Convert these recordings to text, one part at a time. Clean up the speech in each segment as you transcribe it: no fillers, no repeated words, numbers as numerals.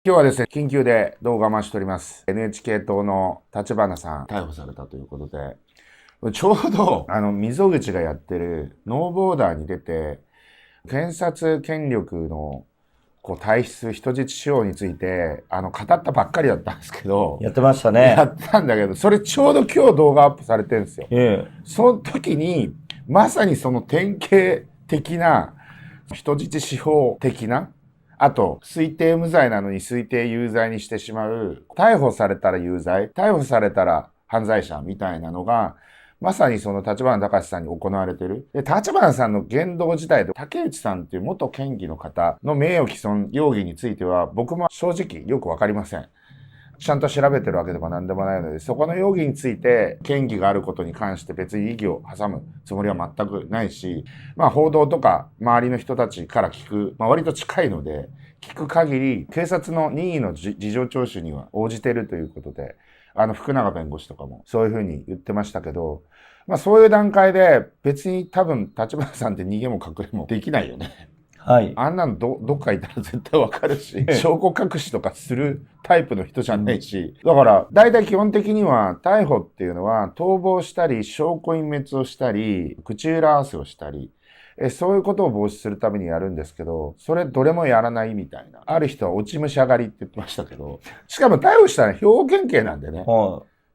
今日はですね、緊急で動画を回しております。NHK 党の立花さん、逮捕されたということで、ちょうど、溝口がやってるノーボーダーに出て、検察権力の体質、人質使用について、語ったばっかりだったんですけど、やってましたね。やったんだけど、それちょうど今日動画アップされてるんですよ。その時に、まさにその典型的な、人質司法的な、あと、推定無罪なのに推定有罪にしてしまう、逮捕されたら有罪、逮捕されたら犯罪者みたいなのが、まさにその立花隆さんに行われている。で、立花さんの言動自体で、竹内さんっていう元県議の方の名誉毀損容疑については、僕も正直よくわかりません。ちゃんと調べてるわけでも何でもないので、そこの容疑について、嫌疑があることに関して別に異議を挟むつもりは全くないし、報道とか周りの人たちから聞く、割と近いので、聞く限り、警察の任意の事情聴取には応じているということで、福永弁護士とかもそういうふうに言ってましたけど、そういう段階で別に多分立花さんって逃げも隠れもできないよね。はい。あんなのどっかいたら絶対わかるし、証拠隠しとかするタイプの人じゃないし、だから、大体基本的には逮捕っていうのは逃亡したり、証拠隠滅をしたり、口裏合わせをしたり、そういうことを防止するためにやるんですけど、それどれもやらないみたいな。ある人は落ち武者狩りって言ってましたけど、しかも逮捕したら兵庫県警なんでね。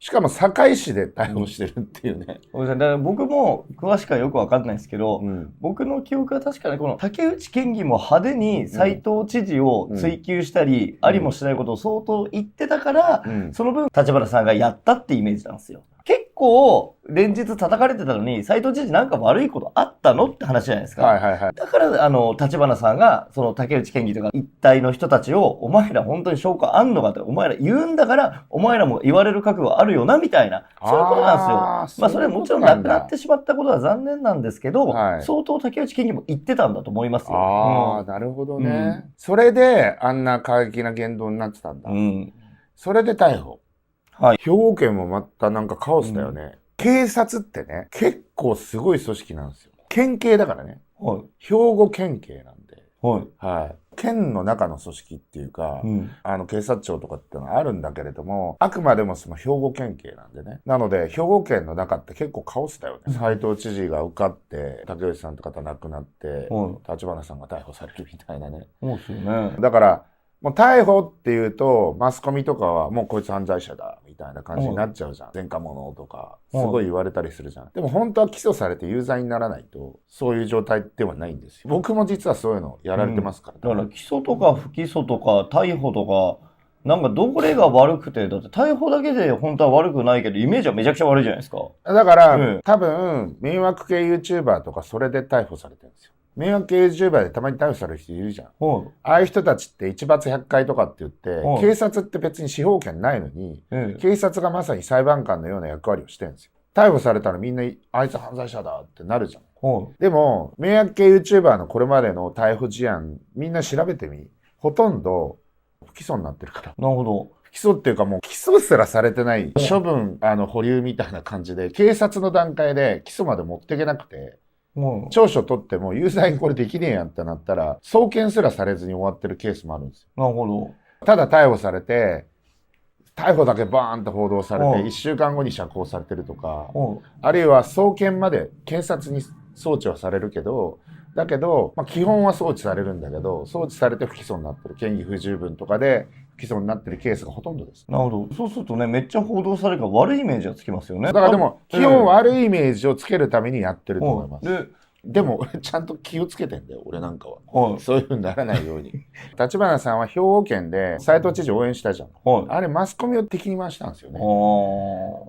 しかも堺市で逮捕してるっていうね。だから僕も詳しくはよくわかんないですけど、僕の記憶は確かにこの竹内県議も派手に斉藤知事を追及したり、ありもしないことを相当言ってたから、その分立花さんがやったってイメージなんですよ。結構連日叩かれてたのに、斉藤知事なんか悪いことあったのって話じゃないですか。だから立花さんがその竹内県議とか一体の人たちを、お前ら本当に証拠あんのかって、お前ら言うんだから、お前らも言われる覚悟あるよなみたいな、そういうことなんですよ。それはもちろんなくなってしまったことは残念なんですけど、相当竹内県議も言ってたんだと思いますよ。なるほどね。それであんな過激な言動になってたんだ。それで逮捕。兵庫県もまたなんかカオスだよね。警察ってね、結構すごい組織なんですよ。県警だからね。兵庫県警なんで。県の中の組織っていうか、警察庁とかってのはあるんだけれども、あくまでもその兵庫県警なんでね。なので、兵庫県の中って結構カオスだよね。斉藤知事が受かって、竹内さんって方亡くなって、立花さんが逮捕されるみたいなね。そうですよね。だから、もう逮捕っていうと、マスコミとかはもうこいつ犯罪者だ、みたいな感じになっちゃうじゃん。前科者とか、すごい言われたりするじゃん。でも本当は起訴されて有罪にならないと、そういう状態ではないんですよ。僕も実はそういうのやられてますから。だから起訴とか不起訴とか逮捕とか、なんかどれが悪くて、だって逮捕だけで本当は悪くないけど、イメージはめちゃくちゃ悪いじゃないですか。だから、多分、迷惑系 YouTuber とかそれで逮捕されてるんですよ。迷惑系 YouTuber でたまに逮捕される人いるじゃん。ああいう人たちって一罰百回とかって言って、警察って別に司法権ないのに、警察がまさに裁判官のような役割をしてるんですよ。逮捕されたらみんな、あいつ犯罪者だってなるじゃん。でも、迷惑系 YouTuber のこれまでの逮捕事案、みんな調べてみ。ほとんど不起訴になってるから。なるほど。不起訴っていうかもう起訴すらされてない処分、保留みたいな感じで、警察の段階で起訴まで持っていけなくて、調書取っても有罪にこれできねえやんってなったら、送検すらされずに終わってるケースもあるんですよ。なるほど。ただ逮捕されて、逮捕だけバーンと報道されて、1週間後に釈放されてるとか、あるいは送検まで検察に送致はされるけど、だけど、基本は送致されるんだけど、送致されて不起訴になってる。嫌疑不十分とかで不起訴になってるケースがほとんどです。なるほど。そうするとね、めっちゃ報道されるから悪いイメージはつきますよね。だからでも、基本悪いイメージをつけるためにやってると思います。でも俺ちゃんと気をつけてんだよ、俺なんかは。そういう風にならないように。立花さんは兵庫県で斉藤知事応援したじゃん。あれマスコミを敵に回したんですよね。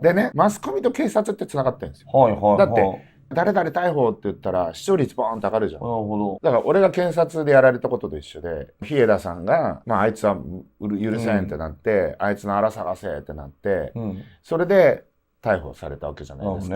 でね、マスコミと警察って繋がってるんですよ。だって、誰々逮捕って言ったら視聴率ボーンと上がるじゃん。だから俺が検察でやられたことと一緒で、日枝さんが、あいつは許せんってなって、あいつの荒探せってなって、それで、逮捕されたわけじゃないですか。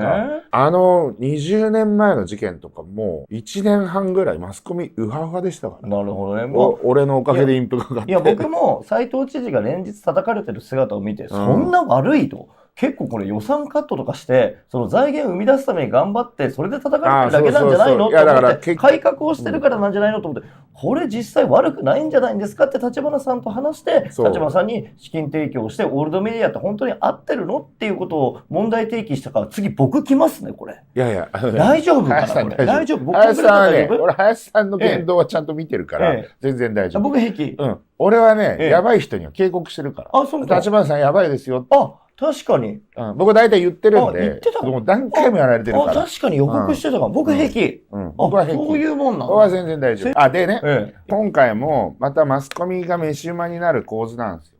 20年前の事件とかも1年半ぐらいマスコミウハウハでしたから。なるほどね。俺のおかげでインプがかかって。いや、僕も斉藤知事が連日叩かれてる姿を見て、そんな悪いと。結構これ予算カットとかして、その財源を生み出すために頑張って、それで叩かれてるだけなんじゃないのって思って、改革をしてるからなんじゃないのと思って、これ実際悪くないんじゃないんですかって立花さんと話して、立花さんに資金提供して、オールドメディアって本当に合ってるのっていうことを問題提起したから、次僕来ますね、これ。いやいや、大丈夫かな、これ。大丈夫。林さんはね、俺、林さんの言動はちゃんと見てるから、全然大丈夫。僕平気。うん。俺はね、やばい人には警告してるから。あ、そうか。立花さんやばいですよ。あ、確かに。僕大体言ってるんで。言ってた。もう何回もやられてるから。確かに予告してたかも。僕平気。僕は平気。そういうもんなの。僕は全然大丈夫。でね、今回もまたマスコミが飯馬になる構図なんですよ。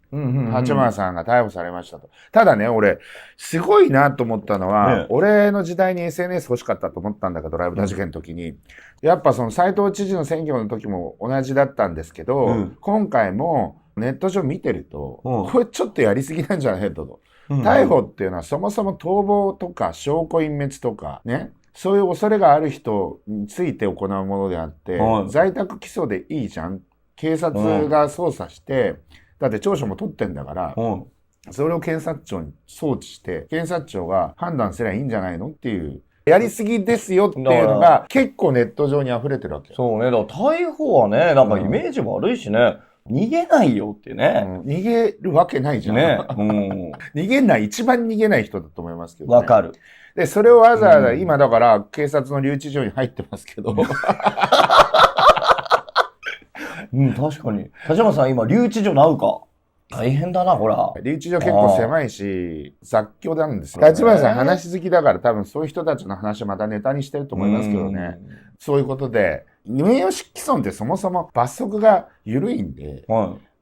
立花さんが逮捕されましたと。ただね、俺、すごいなと思ったのは、俺の時代に SNS 欲しかったと思ったんだけど、ライブ事件の時に。やっぱその斉藤知事の選挙の時も同じだったんですけど、今回もネット上見てると、これちょっとやりすぎなんじゃないと。逮捕っていうのはそもそも逃亡とか証拠隠滅とかね、そういう恐れがある人について行うものであって、在宅起訴でいいじゃん。警察が捜査して、だって調書も取ってんだから、それを検察庁に送致して、検察庁が判断すればいいんじゃないのっていう、やりすぎですよっていうのが結構ネット上に溢れてるわけよ。そうね。だから逮捕はね、なんかイメージ悪いしね。逃げないよってね、逃げるわけないじゃん。ね。逃げない、一番逃げない人だと思いますけどね。わかる。で、それをわざわざ、今だから警察の留置場に入ってますけど。確かに。立花さん今留置場なうか。大変だな、ほら。留置場結構狭いし、雑居なんですよ。立花さん話好きだから多分そういう人たちの話をまたネタにしてると思いますけどね。そういうことで、名誉毀損ってそもそも罰則が緩いんで、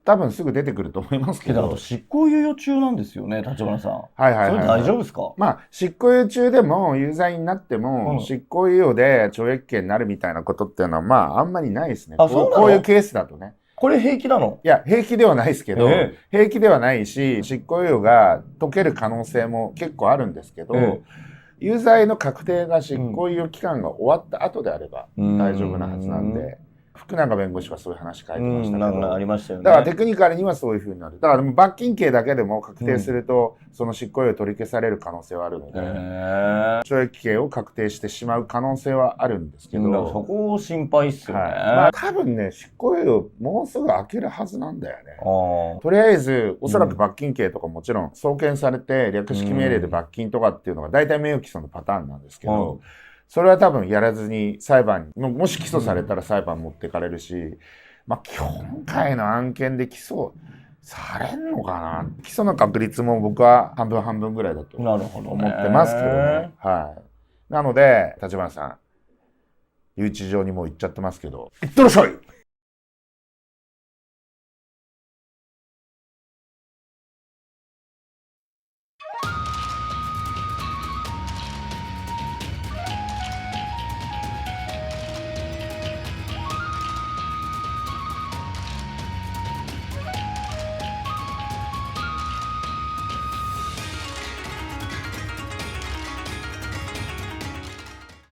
多分すぐ出てくると思いますけど。執行猶予中なんですよね、立花さん。はいはいはい。それ大丈夫ですか？まあ、執行猶予中でも有罪になっても、執行猶予で懲役刑になるみたいなことっていうのは、まあ、あんまりないですね。こういうケースだとね。これ平気なの？いや、平気ではないですけど、平気ではないし、執行猶予が解ける可能性も結構あるんですけど、有罪の確定が執行猶予期間が終わった後であれば大丈夫なはずなんで、福永弁護士はそういう話書いてましたけど、ありましたよね。だからテクニカルにはそういう風になる。だから罰金刑だけでも確定すると、その執行猶予取り消される可能性はあるので、懲役刑を確定してしまう可能性はあるんですけど、そこを心配っすよね。まあ多分ね、執行猶予もうすぐ開けるはずなんだよね。とりあえず、おそらく罰金刑とかもちろん送検されて略式命令で罰金とかっていうのが大体名誉毀損のパターンなんですけど、それは多分やらずに裁判に、もし起訴されたら裁判持っていかれるし、まあ今回の案件で起訴されんのかな。起訴の確率も僕は半分半分ぐらいだと思ってますけどね。はい。なので、立花さん、留置場にもう行っちゃってますけど、行ってらっしゃい。